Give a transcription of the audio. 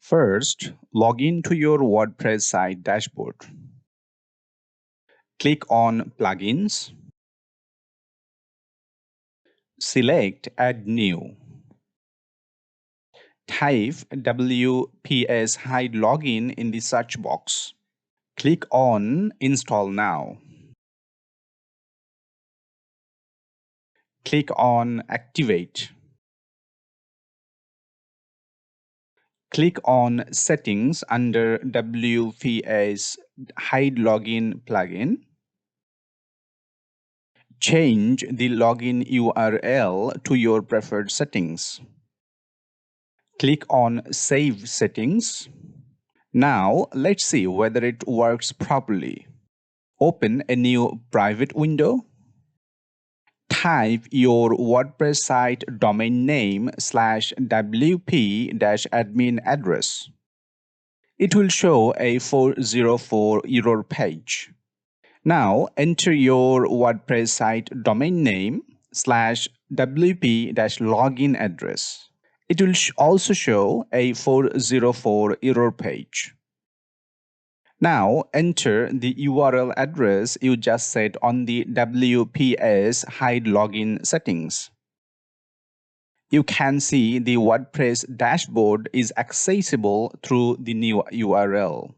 First, log in to your WordPress site dashboard. Click on Plugins. Select Add New. Type WPS Hide Login in the search box. Click on Install Now. Click on Activate. Click on Settings under WPS Hide Login plugin. Change the login URL to your preferred settings. Click on Save Settings. Now, let's see whether it works properly. Open a new private window. Type your WordPress site domain name /wp-admin address. It will show a 404 error page. Now enter your WordPress site domain name /wp-login address. It will also show a 404 error page. Now enter the URL address you just set on the WPS Hide Login settings. You can see the WordPress dashboard is accessible through the new URL.